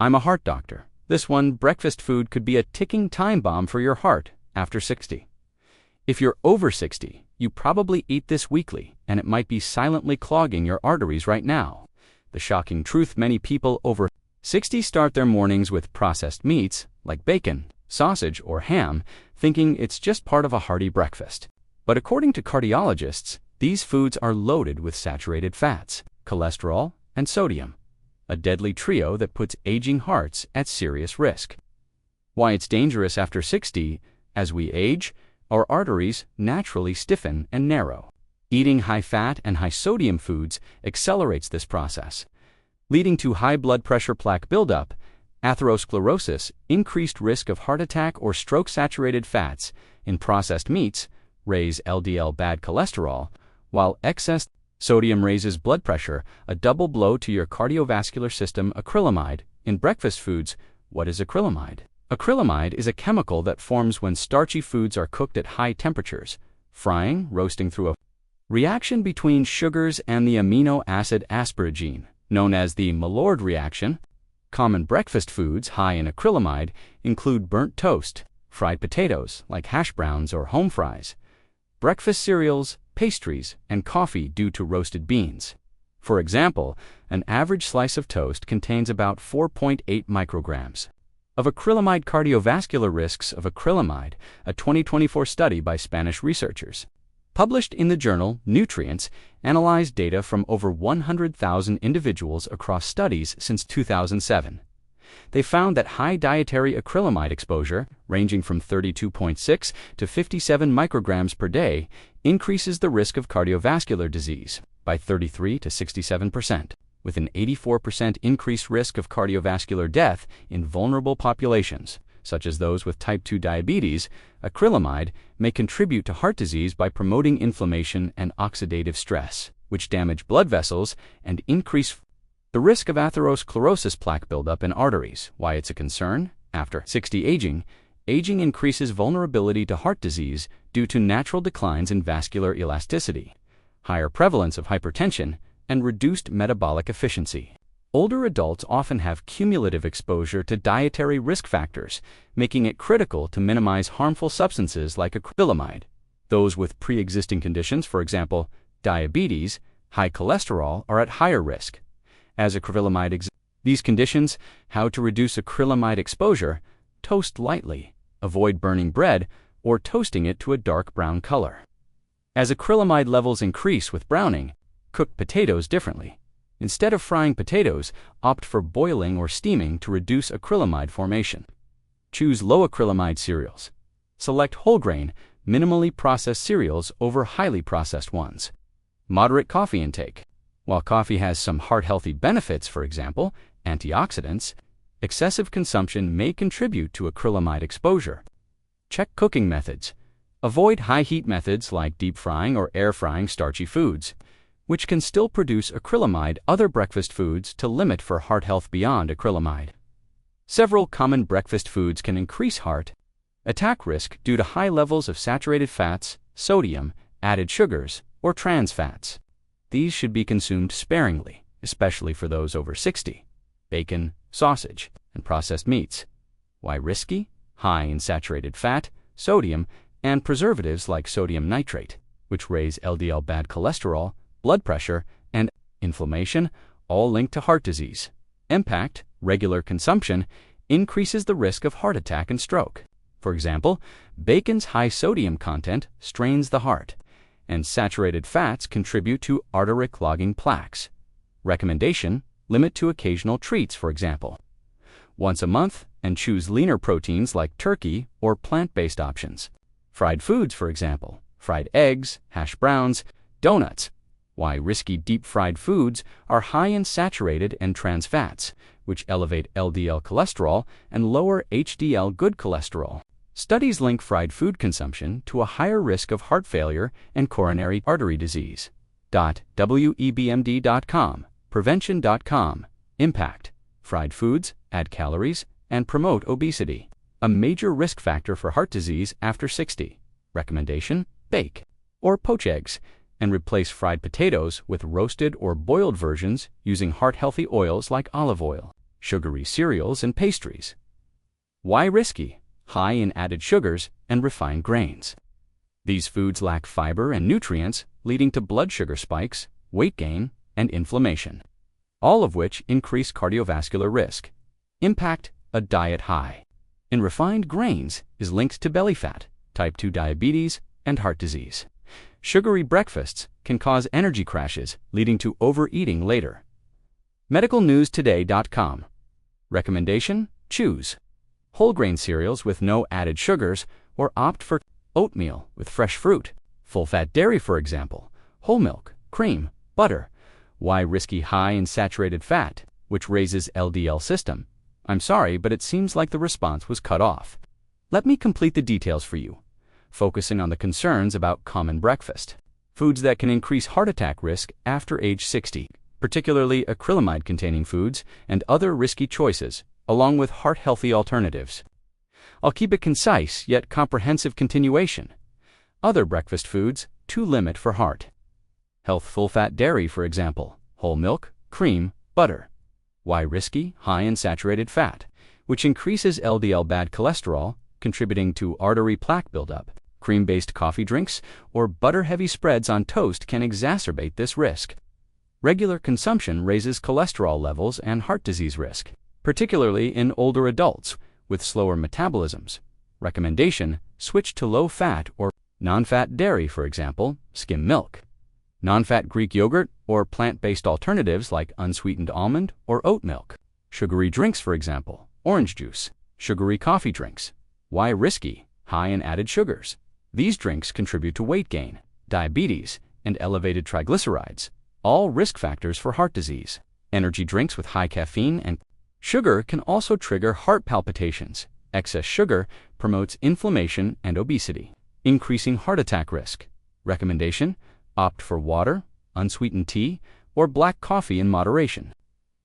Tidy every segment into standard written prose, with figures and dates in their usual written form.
I'm a heart doctor. This one breakfast food could be a ticking time bomb for your heart after 60. If you're over 60, you probably eat this weekly, and it might be silently clogging your arteries right now. The shocking truth: many people over 60 start their mornings with processed meats, like bacon, sausage, or ham, thinking it's just part of a hearty breakfast. But according to cardiologists, these foods are loaded with saturated fats, cholesterol, and sodium, a deadly trio that puts aging hearts at serious risk. Why it's dangerous after 60: as we age, our arteries naturally stiffen and narrow. Eating high-fat and high-sodium foods accelerates this process, leading to high blood pressure, plaque buildup, atherosclerosis, increased risk of heart attack or stroke. Saturated fats in processed meats raise LDL bad cholesterol, while excess sodium raises blood pressure, a double blow to your cardiovascular system. Acrylamide in breakfast foods. What is acrylamide? Acrylamide is a chemical that forms when starchy foods are cooked at high temperatures, frying, roasting through a reaction between sugars and the amino acid asparagine, known as the Maillard reaction. Common breakfast foods high in acrylamide include burnt toast, fried potatoes like hash browns or home fries, breakfast cereals, pastries, and coffee due to roasted beans. For example, an average slice of toast contains about 4.8 micrograms of acrylamide. Cardiovascular risks of acrylamide, a 2024 study by Spanish researchers, published in the journal Nutrients, analyzed data from over 100,000 individuals across studies since 2007. They found that high dietary acrylamide exposure, ranging from 32.6 to 57 micrograms per day, increases the risk of cardiovascular disease by 33 to 67%, with an 84% increased risk of cardiovascular death in vulnerable populations, such as those with type 2 diabetes. Acrylamide may contribute to heart disease by promoting inflammation and oxidative stress, which damage blood vessels and increase the risk of atherosclerosis, plaque buildup in arteries. Why it's a concern? After 60 aging increases vulnerability to heart disease due to natural declines in vascular elasticity, higher prevalence of hypertension, and reduced metabolic efficiency. Older adults often have cumulative exposure to dietary risk factors, making it critical to minimize harmful substances like acrylamide. Those with pre-existing conditions, for example, diabetes, high cholesterol, are at higher risk. As acrylamide exists, these conditions. How to reduce acrylamide exposure: toast lightly, avoid burning bread or toasting it to a dark brown color. As acrylamide levels increase with browning, cook potatoes differently. Instead of frying potatoes, opt for boiling or steaming to reduce acrylamide formation. Choose low acrylamide cereals. Select whole grain, minimally processed cereals over highly processed ones. Moderate coffee intake. While coffee has some heart-healthy benefits, for example, antioxidants, excessive consumption may contribute to acrylamide exposure. Check cooking methods. Avoid high-heat methods like deep frying or air frying starchy foods, which can still produce acrylamide. Other breakfast foods to limit for heart health beyond acrylamide. Several common breakfast foods can increase heart attack risk due to high levels of saturated fats, sodium, added sugars, or trans fats. These should be consumed sparingly, especially for those over 60. Bacon, sausage, and processed meats. Why risky? High in saturated fat, sodium, and preservatives like sodium nitrate, which raise LDL bad cholesterol, blood pressure, and inflammation, all linked to heart disease. Impact: regular consumption increases the risk of heart attack and stroke. For example, bacon's high sodium content strains the heart, and saturated fats contribute to artery clogging plaques. Recommendation: limit to occasional treats, for example, once a month, and choose leaner proteins like turkey or plant-based options. Fried foods, for example, fried eggs, hash browns, donuts. Why risky? Deep-fried foods are high in saturated and trans fats, which elevate LDL cholesterol and lower HDL good cholesterol. Studies link fried food consumption to a higher risk of heart failure and coronary artery disease. WEBMD.com, prevention.com. Impact: fried foods add calories and promote obesity, a major risk factor for heart disease after 60. Recommendation: bake or poach eggs and replace fried potatoes with roasted or boiled versions using heart-healthy oils like olive oil. sugary cereals and pastries. Why risky? High in added sugars and refined grains. These foods lack fiber and nutrients, leading to blood sugar spikes, weight gain, and inflammation, all of which increase cardiovascular risk. Impact: a diet high in refined grains is linked to belly fat, type 2 diabetes, and heart disease. Sugary breakfasts can cause energy crashes, leading to overeating later. MedicalNewsToday.com. Recommendation: choose whole grain cereals with no added sugars, or opt for oatmeal with fresh fruit, full-fat dairy, for example, whole milk, cream, butter. Why risky? High in saturated fat, which raises LDL system. I'm sorry, but it seems like the response was cut off. Let me complete the details for you, focusing on the concerns about common breakfast foods that can increase heart attack risk after age 60, particularly acrylamide-containing foods and other risky choices, along with heart-healthy alternatives. I'll keep it concise yet comprehensive. Continuation. Other breakfast foods to limit for heart health: full-fat dairy, for example, whole milk, cream, butter. Why risky? High in saturated fat, which increases LDL bad cholesterol, contributing to artery plaque buildup. Cream-based coffee drinks or butter-heavy spreads on toast can exacerbate this risk. Regular consumption raises cholesterol levels and heart disease risk, particularly in older adults with slower metabolisms. Recommendation: switch to low-fat or non-fat dairy, for example, skim milk, non-fat Greek yogurt, or plant-based alternatives like unsweetened almond or oat milk. Sugary drinks, for example, orange juice, sugary coffee drinks. Why risky? High in added sugars. These drinks contribute to weight gain, diabetes, and elevated triglycerides, all risk factors for heart disease. Energy drinks with high caffeine and sugar can also trigger heart palpitations. Excess sugar promotes inflammation and obesity, increasing heart attack risk. Recommendation: opt for water, unsweetened tea, or black coffee in moderation.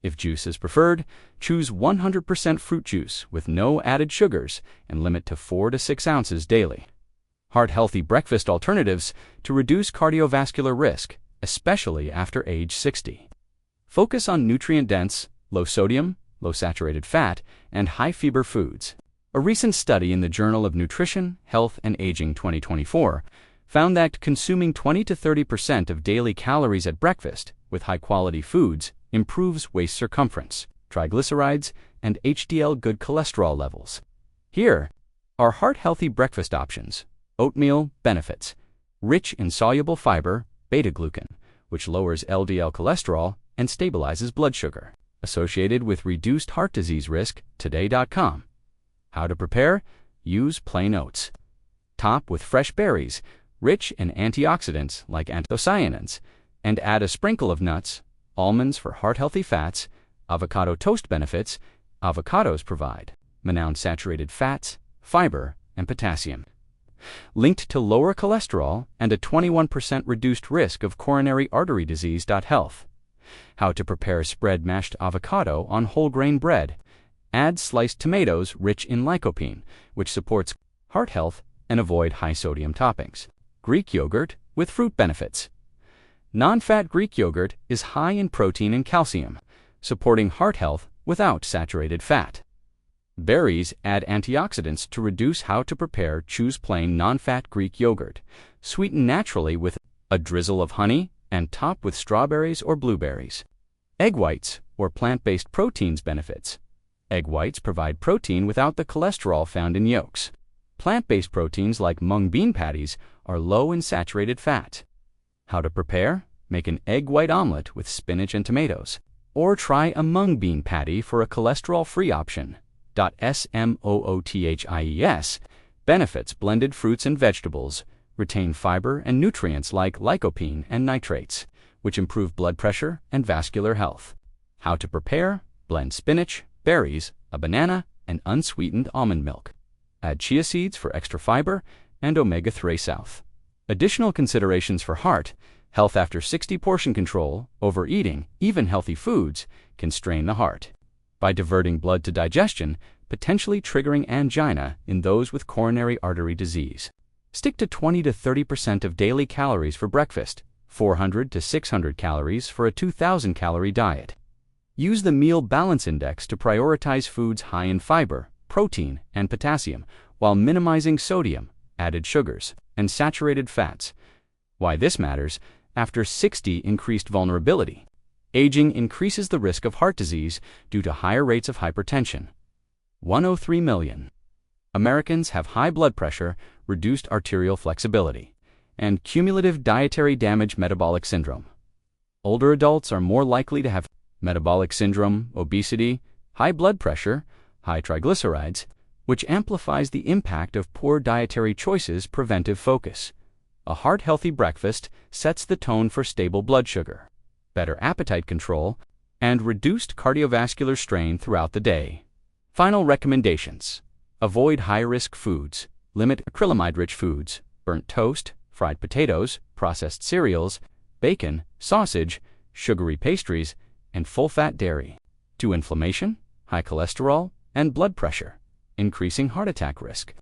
If juice is preferred, choose 100% fruit juice with no added sugars and limit to 4 to 6 ounces daily. Heart-healthy breakfast alternatives to reduce cardiovascular risk, especially after age 60. Focus on nutrient-dense, low-sodium, low-saturated fat, and high-fiber foods. A recent study in the Journal of Nutrition, Health, and Aging 2024 found that consuming 20 to 30% of daily calories at breakfast with high-quality foods improves waist circumference, triglycerides, and HDL good cholesterol levels. Here are heart-healthy breakfast options. Oatmeal benefits: rich in soluble fiber, beta-glucan, which lowers LDL cholesterol and stabilizes blood sugar, associated with reduced heart disease risk. Today.com. How to prepare? Use plain oats. Top with fresh berries, rich in antioxidants like anthocyanins, and add a sprinkle of nuts, almonds for heart-healthy fats, avocado toast benefits. Avocados provide monounsaturated fats, fiber, and potassium, linked to lower cholesterol and a 21% reduced risk of coronary artery disease. Health. How to prepare spread mashed avocado on whole grain bread. Add sliced tomatoes rich in lycopene, which supports heart health, and avoid high-sodium toppings. Greek yogurt with fruit benefits. Non-fat Greek yogurt is high in protein and calcium, supporting heart health without saturated fat. Berries add antioxidants to reduce. How to prepare? Choose plain non-fat Greek yogurt, sweeten naturally with a drizzle of honey, and top with strawberries or blueberries. Egg whites or plant-based proteins benefits. Egg whites provide protein without the cholesterol found in yolks. Plant-based proteins like mung bean patties are low in saturated fat. How to prepare? Make an egg white omelet with spinach and tomatoes, or try a mung bean patty for a cholesterol-free option. SMOOTHIES benefits: blended fruits and vegetables, retain fiber and nutrients like lycopene and nitrates, which improve blood pressure and vascular health. How to prepare? Blend spinach, berries, a banana, and unsweetened almond milk. Add chia seeds for extra fiber and omega-3 south. Additional considerations for heart health after 60: portion control, overeating, even healthy foods can strain the heart by diverting blood to digestion, potentially triggering angina in those with coronary artery disease. Stick to 20 to 30% of daily calories for breakfast, 400 to 600 calories for a 2,000-calorie diet. Use the meal balance index to prioritize foods high in fiber, protein, and potassium, while minimizing sodium, added sugars, and saturated fats. Why this matters: after 60, increased vulnerability. Aging increases the risk of heart disease due to higher rates of hypertension. 103 million Americans have high blood pressure, reduced arterial flexibility, and cumulative dietary damage metabolic syndrome. Older adults are more likely to have metabolic syndrome, obesity, high blood pressure, high triglycerides, which amplifies the impact of poor dietary choices. Preventive focus. A heart-healthy breakfast sets the tone for stable blood sugar, better appetite control, and reduced cardiovascular strain throughout the day. Final recommendations: avoid high-risk foods, limit acrylamide-rich foods, burnt toast, fried potatoes, processed cereals, bacon, sausage, sugary pastries, and full-fat dairy. To inflammation, high cholesterol, and blood pressure, increasing heart attack risk.